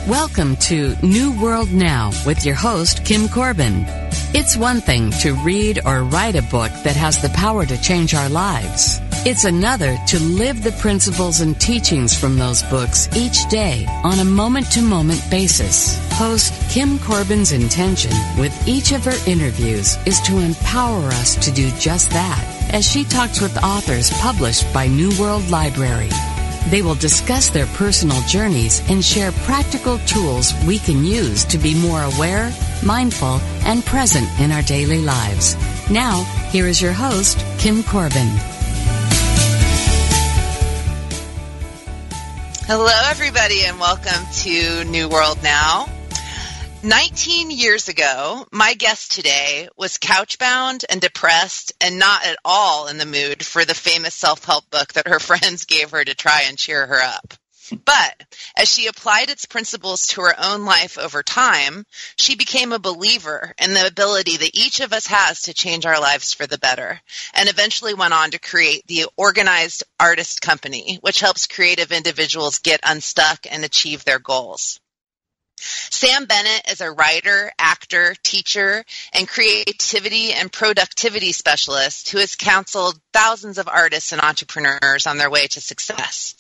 Welcome to New World Now with your host, Kim Corbin. It's one thing to read or write a book that has the power to change our lives. It's another to live the principles and teachings from those books each day on a moment-to-moment basis. Host Kim Corbin's intention with each of her interviews is to empower us to do just that, as she talks with authors published by New World Library. They will discuss their personal journeys and share practical tools we can use to be more aware, mindful, and present in our daily lives. Now, here is your host, Kim Corbin. Hello, everybody, and welcome to New World Now. 19 years ago, my guest today was couchbound and depressed and not at all in the mood for the famous self-help book that her friends gave her to try and cheer her up. But as she applied its principles to her own life over time, she became a believer in the ability that each of us has to change our lives for the better, and eventually went on to create the Organized Artist Company, which helps creative individuals get unstuck and achieve their goals. Sam Bennett is a writer, actor, teacher, and creativity and productivity specialist who has counseled thousands of artists and entrepreneurs on their way to success.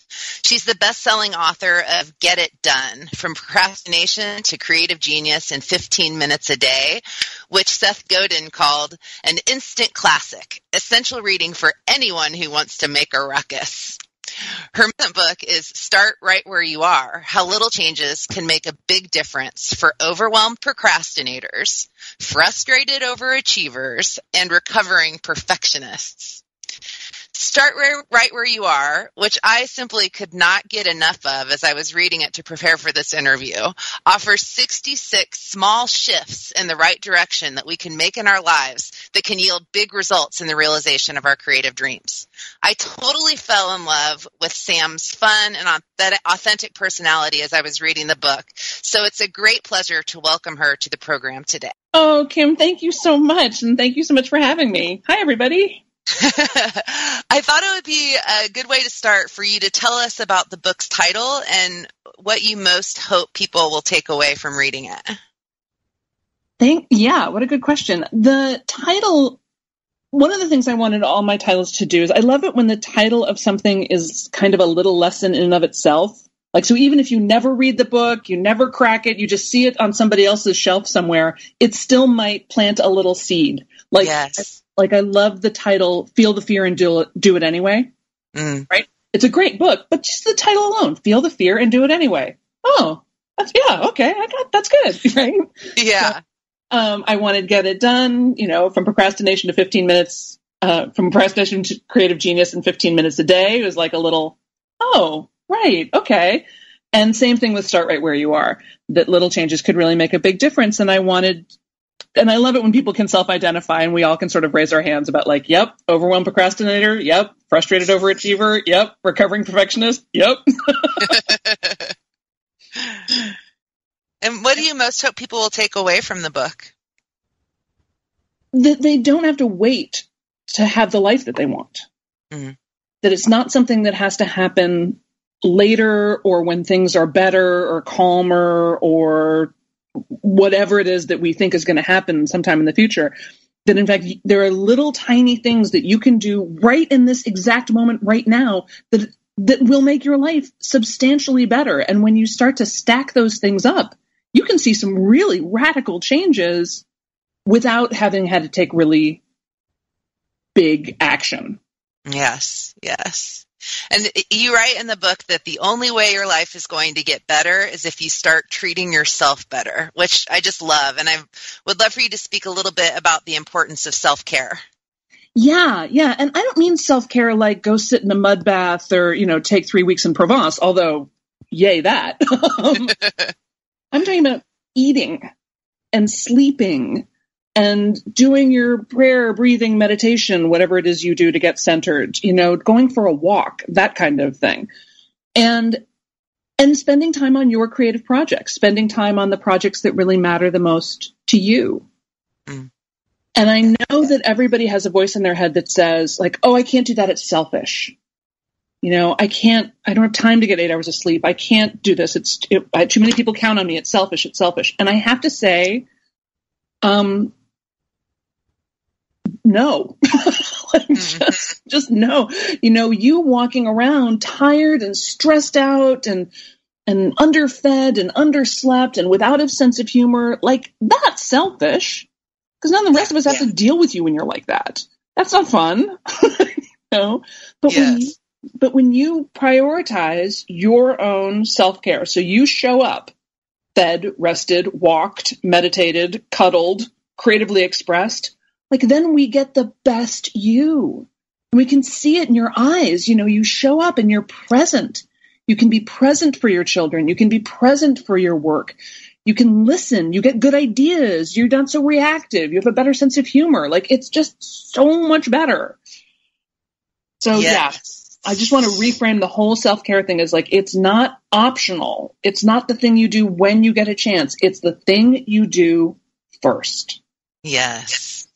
She's the best-selling author of Get It Done, From Procrastination to Creative Genius in 15 Minutes a Day, which Seth Godin called an instant classic, essential reading for anyone who wants to make a ruckus. Her book is Start Right Where You Are, How Little Changes Can Make a Big Difference for Overwhelmed Procrastinators, Frustrated Overachievers, and Recovering Perfectionists. Start Right Where You Are, which I simply could not get enough of as I was reading it to prepare for this interview, offers 66 small shifts in the right direction that we can make in our lives that can yield big results in the realization of our creative dreams. I totally fell in love with Sam's fun and authentic personality as I was reading the book, so it's a great pleasure to welcome her to the program today. Oh, Kim, thank you so much, and thank you so much for having me. Hi, everybody. I thought it would be a good way to start for you to tell us about the book's title and what you most hope people will take away from reading it. Yeah, what a good question. The title, one of the things I wanted all my titles to do is I love it when the title of something is kind of a little lesson in and of itself. Like, so even if you never read the book, you never crack it, you just see it on somebody else's shelf somewhere, it still might plant a little seed. Like, yes. Like I love the title, Feel the Fear and Do It Anyway, right? It's a great book, but just the title alone, Feel the Fear and Do It Anyway. Oh, okay, that's good, right? Yeah. So, I wanted Get It Done, from procrastination to 15 minutes, from procrastination to creative genius in 15 minutes a day. It was like a little, oh, right, okay. And same thing with Start Right Where You Are, that little changes could really make a big difference. And I love it when people can self-identify and we all can sort of raise our hands about like, yep, overwhelmed procrastinator, yep, frustrated overachiever, yep, recovering perfectionist, yep. And what do you most hope people will take away from the book? That they don't have to wait to have the life that they want. Mm-hmm. That it's not something that has to happen later or when things are better or calmer or whatever it is that we think is going to happen sometime in the future, that in fact, there are little tiny things that you can do right in this exact moment right now that will make your life substantially better. And when you start to stack those things up, you can see some really radical changes without having had to take really big action. Yes. And you write in the book that the only way your life is going to get better is if you start treating yourself better, which I just love. And I would love for you to speak a little bit about the importance of self-care. Yeah. And I don't mean self-care like go sit in a mud bath or, take 3 weeks in Provence, although yay that. I'm talking about eating and sleeping and doing your prayer, breathing, meditation, whatever it is you do to get centered, going for a walk, that kind of thing. And spending time on your creative projects, spending time on the projects that really matter the most to you. Mm. And I know that everybody has a voice in their head that says like, oh, I can't do that. It's selfish. I don't have time to get 8 hours of sleep. I can't do this. Too many people count on me. It's selfish. And I have to say, no, just no. You walking around tired and stressed out and underfed and underslept and without a sense of humor, like, that's selfish. Because none of the rest of us have to deal with you when you're like that. That's not fun. But when you prioritize your own self-care, so you show up, fed, rested, walked, meditated, cuddled, creatively expressed, like, then we get the best you. And we can see it in your eyes. You show up and you're present. You can be present for your children. You can be present for your work. You can listen. You get good ideas. You're not so reactive. You have a better sense of humor. Like, it's just so much better. So, I just want to reframe the whole self-care thing as, like, it's not optional. It's not the thing you do when you get a chance. It's the thing you do first. Yes.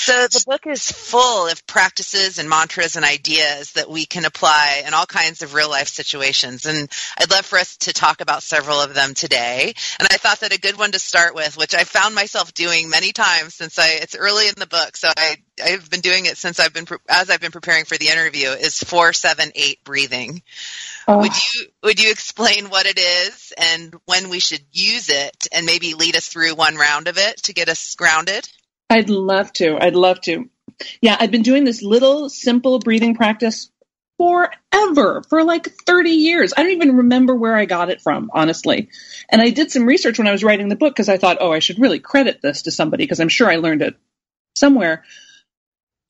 So the book is full of practices and mantras and ideas that we can apply in all kinds of real life situations. And I'd love for us to talk about several of them today. And I thought that a good one to start with, which I found myself doing many times it's early in the book. So I've been doing it as I've been preparing for the interview, is 4-7-8 breathing. Oh. Would you explain what it is and when we should use it, and maybe lead us through one round of it to get us grounded? I'd love to. Yeah, I've been doing this little simple breathing practice forever, for like 30 years. I don't even remember where I got it from, honestly. And I did some research when I was writing the book because I thought, I should really credit this to somebody because I'm sure I learned it somewhere.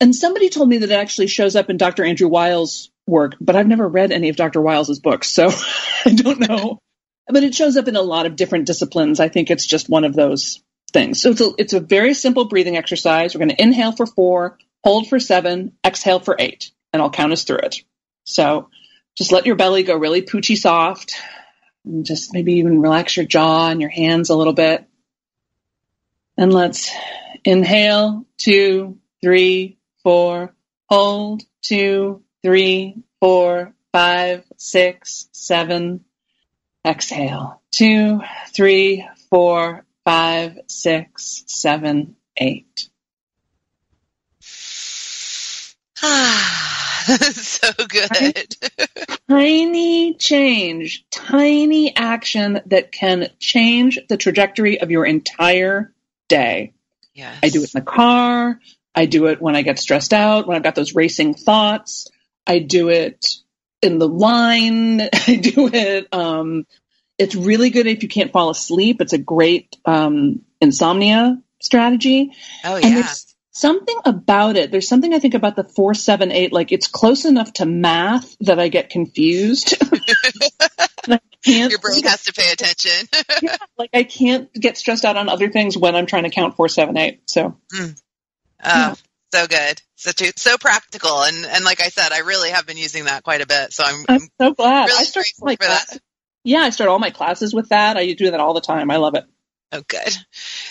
And somebody told me that it actually shows up in Dr. Andrew Weil's work, but I've never read any of Dr. Weil's books, so I don't know. But it shows up in a lot of different disciplines. I think it's just one of those things. So it's a very simple breathing exercise. We're going to inhale for 4, hold for 7, exhale for 8, and I'll count us through it. So just let your belly go really poochy soft, and just maybe even relax your jaw and your hands a little bit. And let's inhale, 2, 3, 4, hold, 2, 3, 4, 5, 6, 7, exhale, 2, 3, 4, 5, 6, 7, 8. So good. Tiny change, tiny action that can change the trajectory of your entire day. Yes. I do it in the car. I do it when I get stressed out, when I've got those racing thoughts. I do it in the line. I do it. It's really good if you can't fall asleep. It's a great insomnia strategy. Oh, yeah. And there's something about it. There's something I think about the 4-7-8. Like, it's close enough to math that I get confused. Your brain has to pay attention. Yeah, like, I can't get stressed out on other things when I'm trying to count 4-7-8. So, yeah. So good. So practical. And like I said, I really have been using that quite a bit. So I'm so glad. Really grateful for that. Yeah, I start all my classes with that. I do that all the time. I love it. Oh, good.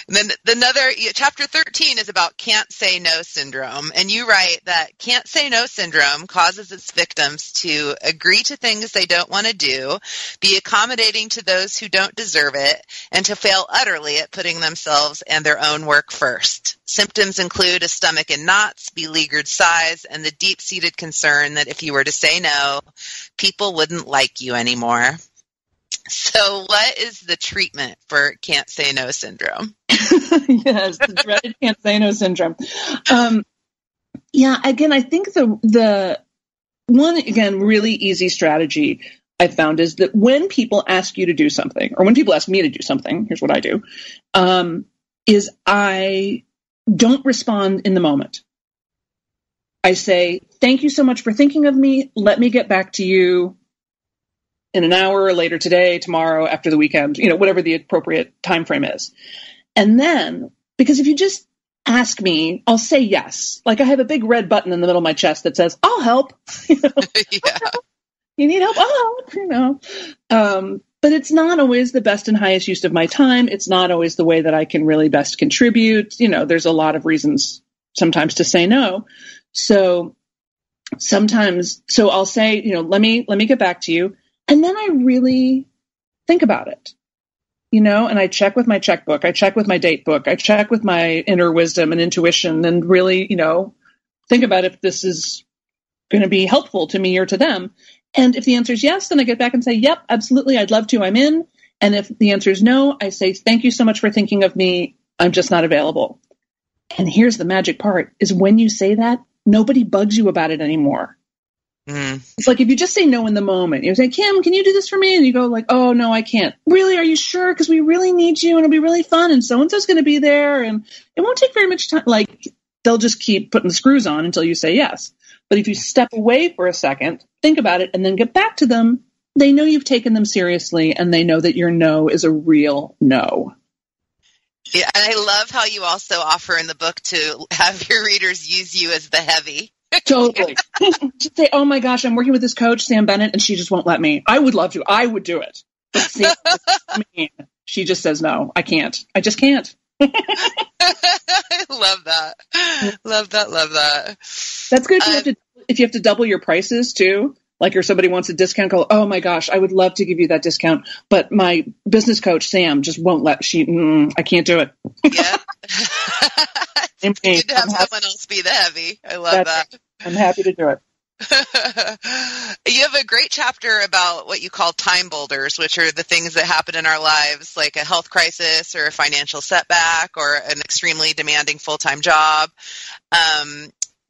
And then chapter 13 is about Cant Say No Syndrome. And you write that Cant Say No Syndrome causes its victims to agree to things they don't want to do, be accommodating to those who don't deserve it, and to fail utterly at putting themselves and their own work first. Symptoms include a stomach in knots, beleaguered sighs, and the deep-seated concern that if you were to say no, people wouldn't like you anymore. So what is the treatment for Cant Say No Syndrome? Yes, the dreaded Cant Say No Syndrome. Again, I think the one, again, really easy strategy I found is that when people ask you to do something, or when people ask me to do something, here's what I do, is I don't respond in the moment. I say, thank you so much for thinking of me. Let me get back to you in an hour, or later today, tomorrow, after the weekend, whatever the appropriate time frame is. And then, because if you just ask me, I'll say yes. Like, I have a big red button in the middle of my chest that says, I'll help. Yeah. You need help? I'll help, But it's not always the best and highest use of my time. It's not always the way that I can really best contribute. There's a lot of reasons sometimes to say no. So sometimes, so I'll say, let me get back to you. And then I really think about it, and I check with my checkbook. I check with my date book. I check with my inner wisdom and intuition and really, think about if this is going to be helpful to me or to them. And if the answer is yes, then I get back and say, yep, absolutely. I'd love to. I'm in. And if the answer is no, I say, thank you so much for thinking of me. I'm just not available. And here's the magic part is when you say that, nobody bugs you about it anymore. It's like if you just say no in the moment, you say, Kim, can you do this for me? And you go like, oh, no, I can't. Really? Are you sure? Because we really need you and it'll be really fun. And so-and-so's going to be there and it won't take very much time. Like they'll just keep putting the screws on until you say yes. But if you step away for a second, think about it, and then get back to them, they know you've taken them seriously and they know that your no is a real no. Yeah, and I love how you also offer in the book to have your readers use you as the heavy. Totally. Just say, oh my gosh, I'm working with this coach, Sam Bennett, and she just won't let me. I would love to. I would do it. But Sam, she just says no. I can't. I just can't. I love that. Love that. That's good if you have to double your prices too. Like if somebody wants a discount, go, oh my gosh, I would love to give you that discount, but my business coach, Sam, just won't let I can't do it. Yeah. It's good to have someone else be the heavy. I love that. I'm happy to do it. You have a great chapter about what you call time boulders, which are the things that happen in our lives, like a health crisis or a financial setback or an extremely demanding full-time job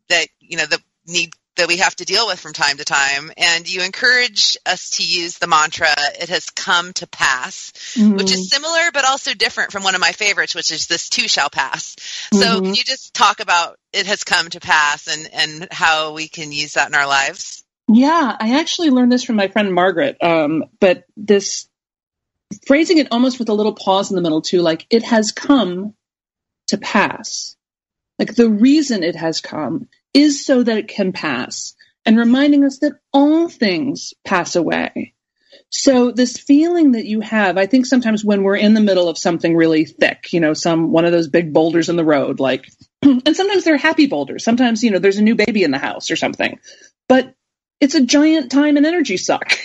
that we have to deal with from time to time. And you encourage us to use the mantra, it has come to pass, which is similar but also different from one of my favorites, which is this too shall pass. So can you just talk about it has come to pass and how we can use that in our lives? Yeah, I actually learned this from my friend Margaret, but this phrasing it almost with a little pause in the middle too, like it has come to pass. Like the reason it has come is so that it can pass, and reminding us that all things pass away. So this feeling that you have, I think sometimes when we're in the middle of something really thick, one of those big boulders in the road, like, and sometimes they're happy boulders. Sometimes, there's a new baby in the house or something, but it's a giant time and energy suck.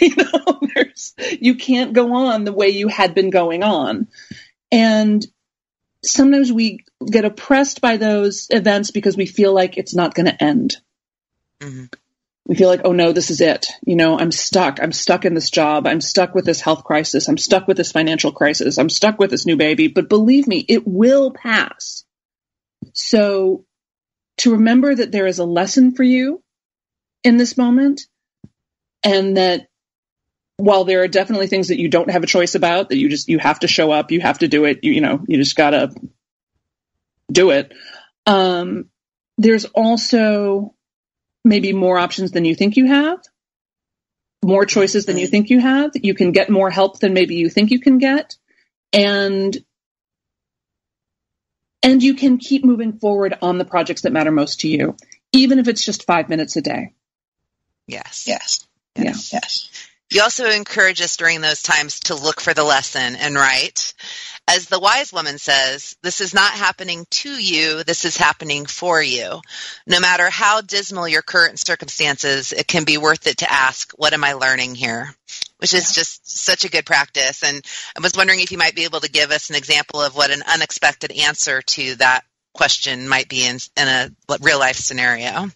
You can't go on the way you had been going on. And sometimes we get oppressed by those events because we feel like it's not going to end. We feel like, oh no, this is it. I'm stuck. I'm stuck in this job. I'm stuck with this health crisis. I'm stuck with this financial crisis. I'm stuck with this new baby. But believe me, it will pass. So to remember that there is a lesson for you in this moment, and that while there are definitely things that you don't have a choice about, that you have to show up, you have to do it, you just gotta do it. There's also maybe more options than you think you have, more choices than you think you have. You can get more help than maybe you think you can get. And you can keep moving forward on the projects that matter most to you, even if it's just 5 minutes a day. Yes. You also encourage us during those times to look for the lesson and write. As the wise woman says, this is not happening to you, this is happening for you. No matter how dismal your current circumstances, it can be worth it to ask, what am I learning here? Which is just such a good practice. And I was wondering if you might be able to give us an example of what an unexpected answer to that question might be in a real life scenario.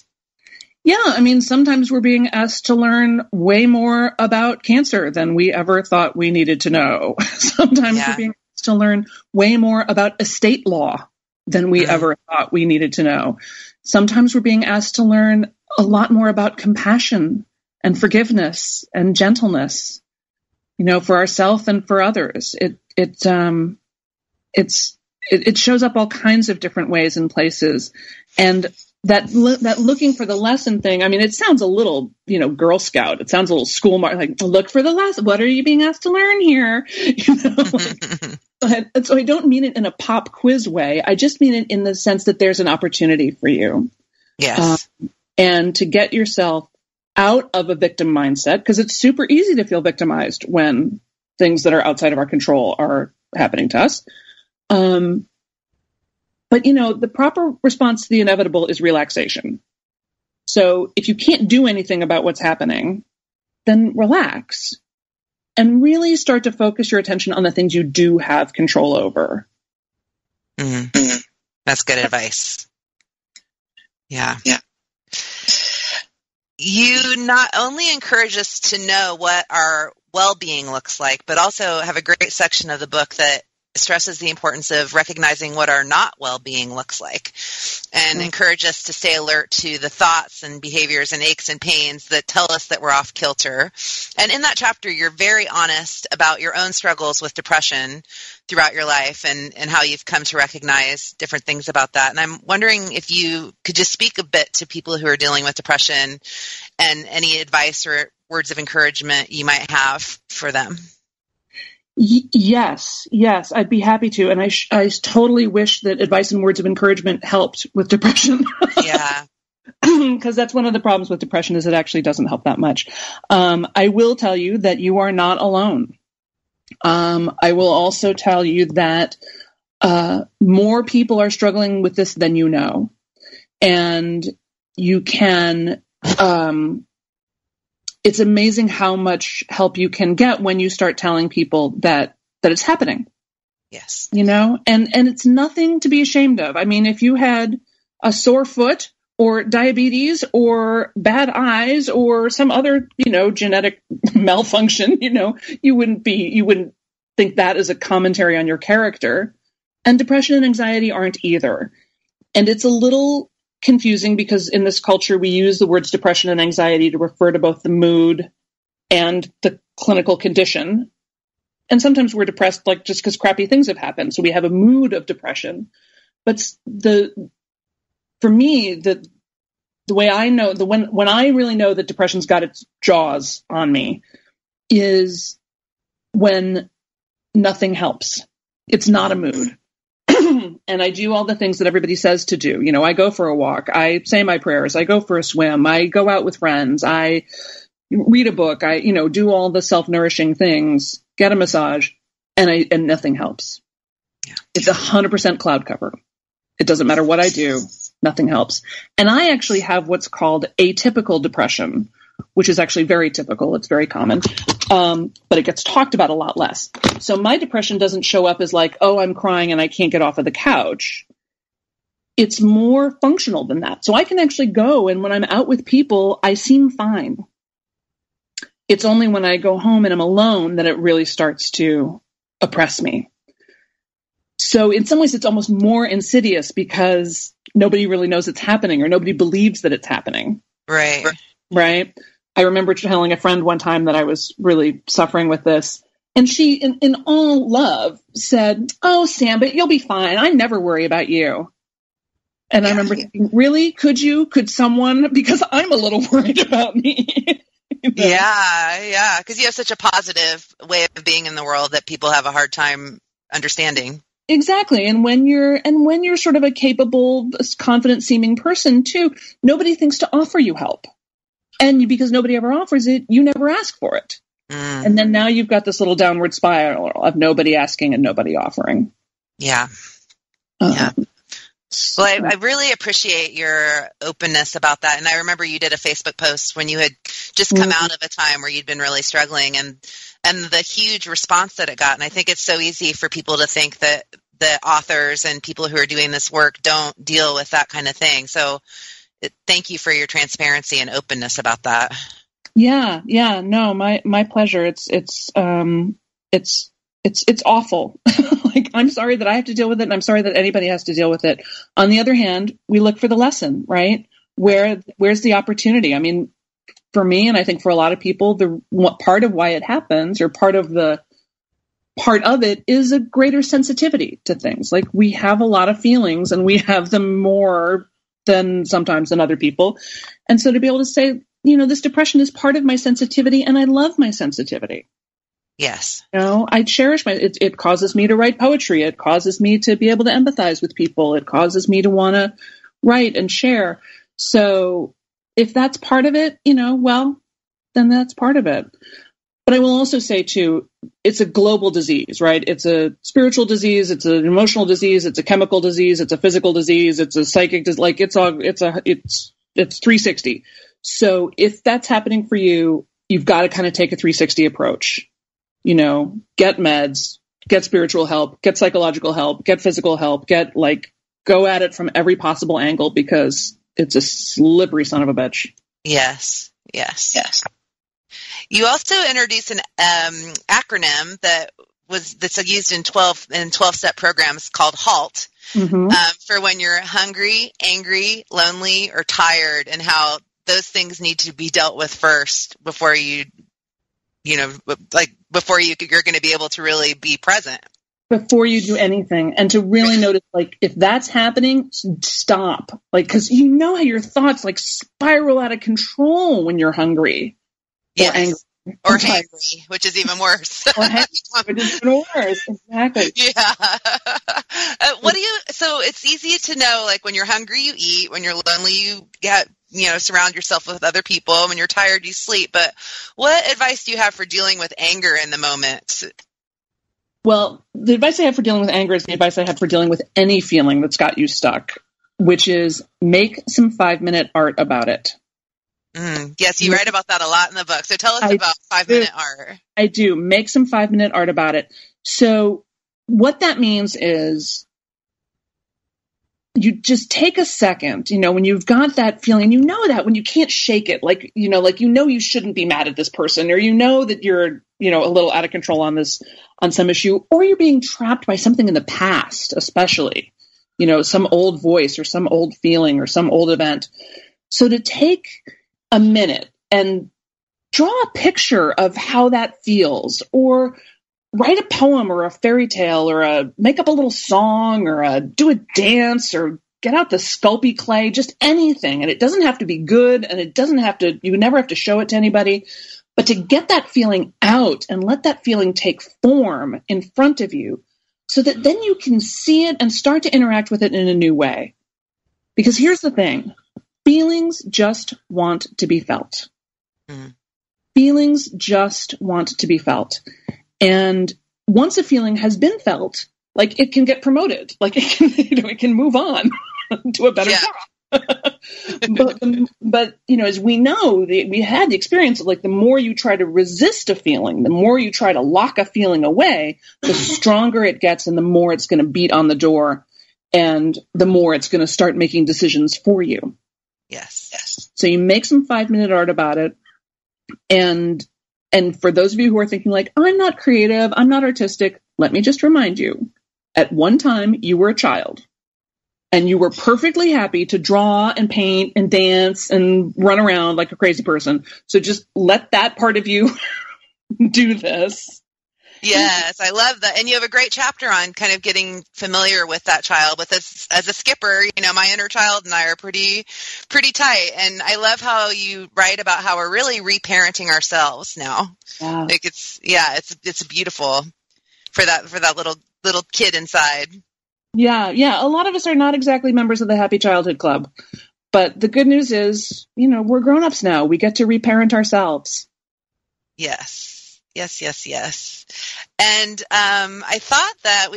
Yeah, sometimes we're being asked to learn way more about cancer than we ever thought we needed to know. Sometimes we're being asked to learn way more about estate law than we ever thought we needed to know. Sometimes we're being asked to learn a lot more about compassion and forgiveness and gentleness, for ourselves and for others. It shows up all kinds of different ways and places. And that looking for the lesson thing, it sounds a little, Girl Scout. It sounds a little school like, look for the lesson. What are you being asked to learn here? But so I don't mean it in a pop quiz way. I just mean it in the sense that there's an opportunity for you. Yes. And to get yourself out of a victim mindset, because it's super easy to feel victimized when things that are outside of our control are happening to us. But, the proper response to the inevitable is relaxation. So if you can't do anything about what's happening, then relax and really start to focus your attention on the things you do have control over. Mm-hmm. That's good advice. Yeah. You not only encourage us to know what our well-being looks like, but also have a great section of the book that stresses the importance of recognizing what our not well-being looks like, and encourage us to stay alert to the thoughts and behaviors and aches and pains that tell us that we're off kilter. And in that chapter, you're very honest about your own struggles with depression throughout your life and how you've come to recognize different things about that. And I'm wondering if you could just speak a bit to people who are dealing with depression and any advice or words of encouragement you might have for them. Yes, I'd be happy to. And I totally wish that advice and words of encouragement helped with depression. Yeah. Because that's one of the problems with depression is it actually doesn't help that much. I will tell you that you are not alone. I will also tell you that more people are struggling with this than you know. And you can... it's amazing how much help you can get when you start telling people that it's happening. Yes. You know, and it's nothing to be ashamed of. I mean, if you had a sore foot or diabetes or bad eyes or some other, genetic malfunction, you wouldn't think that is a commentary on your character. And depression and anxiety aren't either. And it's a little confusing because in this culture, we use the words depression and anxiety to refer to both the mood and the clinical condition. And sometimes we're depressed, like just because crappy things have happened. So we have a mood of depression. But for me, the way I know, when I really know that depression's got its jaws on me is when nothing helps. It's not a mood. And I do all the things that everybody says to do. I go for a walk. I say my prayers. I go for a swim. I go out with friends. I read a book. I, do all the self-nourishing things, get a massage, and nothing helps. Yeah. It's 100% cloud cover. It doesn't matter what I do. Nothing helps. And I actually have what's called atypical depression, which is actually very typical. It's very common. But it gets talked about a lot less. So my depression doesn't show up as like, oh, I'm crying and I can't get off of the couch. It's more functional than that. So I can actually go, and when I'm out with people, I seem fine. It's only when I go home and I'm alone that it really starts to oppress me. So in some ways, it's almost more insidious because nobody really knows it's happening or nobody believes that it's happening. Right. I remember telling a friend one time that I was really suffering with this. And she, in all love, said, "Oh, Sam, but you'll be fine. I never worry about you." And I remember thinking, really? Could someone? Because I'm a little worried about me. Yeah. Because you have such a positive way of being in the world that people have a hard time understanding. Exactly. And when you're sort of a capable, confident seeming person too, nobody thinks to offer you help. And because nobody ever offers it, you never ask for it. And then now you've got this little downward spiral of nobody asking and nobody offering. Yeah. Well, I really appreciate your openness about that. And I remember you did a Facebook post when you had just come out of a time where you'd been really struggling and the huge response that it got. And I think it's so easy for people to think that the authors and people who are doing this work don't deal with that kind of thing. So thank you for your transparency and openness about that. Yeah. No, my pleasure. It's awful. Like, I'm sorry that I have to deal with it, and I'm sorry that anybody has to deal with it. On the other hand, we look for the lesson, right? Where's the opportunity? I mean, for me, and I think for a lot of people, part of why it happens, or part of it, is a greater sensitivity to things. Like, we have a lot of feelings, and we have them more than sometimes than other people. And so to be able to say, this depression is part of my sensitivity, and I love my sensitivity. Yes. I cherish it causes me to write poetry. It causes me to be able to empathize with people. It causes me to want to write and share. So if that's part of it, well, then that's part of it. But I will also say too, it's a global disease, right? It's a spiritual disease. It's an emotional disease. It's a chemical disease. It's a physical disease. It's a psychic disease. Like, it's it's 360. So if that's happening for you, you've got to kind of take a 360 approach. Get meds, get spiritual help, get psychological help, get physical help, go at it from every possible angle, because it's a slippery son of a bitch. Yes. You also introduced an acronym that's used in 12-step programs called HALT, for when you're hungry, angry, lonely, or tired, and how those things need to be dealt with first before you're going to be able to really be present. Before you do anything, and to really notice, if that's happening, stop. Because how your thoughts spiral out of control when you're hungry. Yes. Or angry. Or hangry, which is even worse. Or hangry, which is even worse. Exactly. Yeah. So it's easy to know, when you're hungry, you eat. When you're lonely, you get, surround yourself with other people. When you're tired, you sleep. But what advice do you have for dealing with anger in the moment? Well, the advice I have for dealing with anger is the advice I have for dealing with any feeling that's got you stuck, which is make some 5-minute art about it. Yes, you write about that a lot in the book. So tell us about 5-minute art. I do. Make some 5-minute art about it. So what that means is you just take a second, when you've got that feeling, that when you can't shake it, you shouldn't be mad at this person, or that you're, a little out of control on some issue, or you're being trapped by something in the past, especially, some old voice or some old feeling or some old event. So to take a minute and draw a picture of how that feels, or write a poem or a fairy tale, or make up a little song, or do a dance, or get out the Sculpey clay, just anything. And it doesn't have to be good, and you never have to show it to anybody, but to get that feeling out and let that feeling take form in front of you, so that then you can see it and start to interact with it in a new way. Because here's the thing. Feelings just want to be felt. Feelings just want to be felt. And once a feeling has been felt, it can get promoted. It can move on to a better job. but as we know, we had the experience of the more you try to resist a feeling, the more you try to lock a feeling away, the stronger it gets, and the more it's going to beat on the door, and the more it's going to start making decisions for you. Yes. So you make some 5-minute art about it. And for those of you who are thinking I'm not creative, I'm not artistic, let me just remind you, at one time you were a child, and you were perfectly happy to draw and paint and dance and run around like a crazy person. So just let that part of you do this. Yes, I love that. And you have a great chapter on kind of getting familiar with that child. With us as a skipper, my inner child and I are pretty tight. And I love how you write about how we're really reparenting ourselves now. Yeah. It's beautiful for that little kid inside. Yeah. A lot of us are not exactly members of the Happy Childhood Club, but the good news is, we're grown-ups now. We get to reparent ourselves. Yes. And I thought that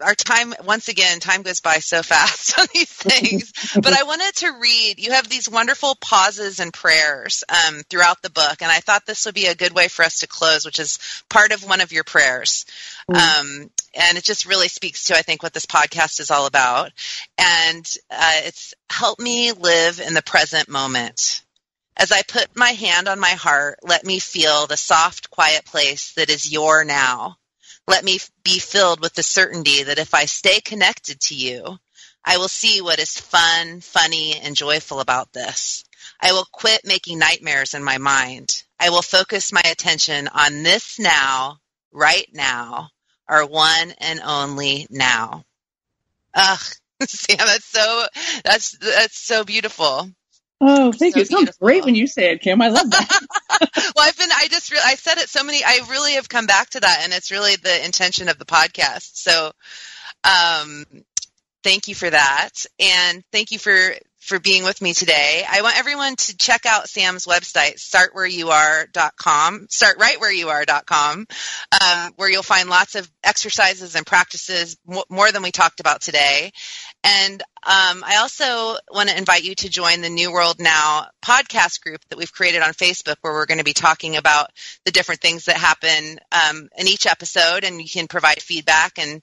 our time, once again, time goes by so fast on these things, but I wanted to read, you have these wonderful pauses and prayers throughout the book, and I thought this would be a good way for us to close, which is part of one of your prayers. And it just really speaks to, I think, what this podcast is all about. And it's help me live in the present moment. As I put my hand on my heart, let me feel the soft, quiet place that is your now. Let me be filled with the certainty that if I stay connected to you, I will see what is fun, funny, and joyful about this. I will quit making nightmares in my mind. I will focus my attention on this now, right now, our one and only now. Ugh, Sam, that's so beautiful. Oh, thank you. It sounds great when you say it, Kim. I love that. Well, I said it so many, I really have come back to that, and it's really the intention of the podcast. So, Thank you for that. And thank you for being with me today. I want everyone to check out Sam's website, startwhereyouare.com, where you'll find lots of exercises and practices, more than we talked about today. And I also want to invite you to join the New World Now podcast group that we've created on Facebook, where we're going to be talking about the different things that happen in each episode, and you can provide feedback and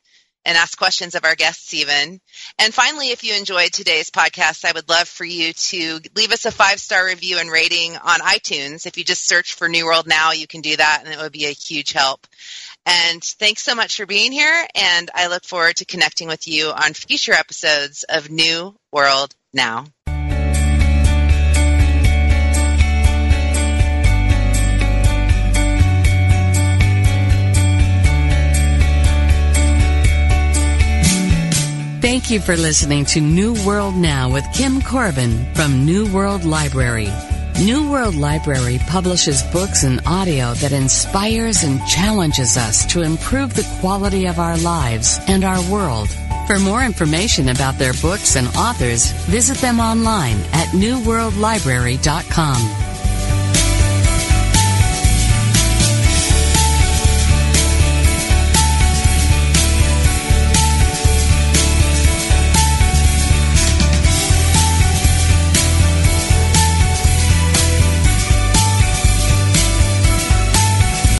ask questions of our guests even. And finally, if you enjoyed today's podcast, I would love for you to leave us a 5-star review and rating on iTunes. If you just search for New World Now, you can do that, and it would be a huge help. And thanks so much for being here, and I look forward to connecting with you on future episodes of New World Now. Thank you for listening to New World Now with Kim Corbin from New World Library. New World Library publishes books and audio that inspires and challenges us to improve the quality of our lives and our world. For more information about their books and authors, visit them online at newworldlibrary.com.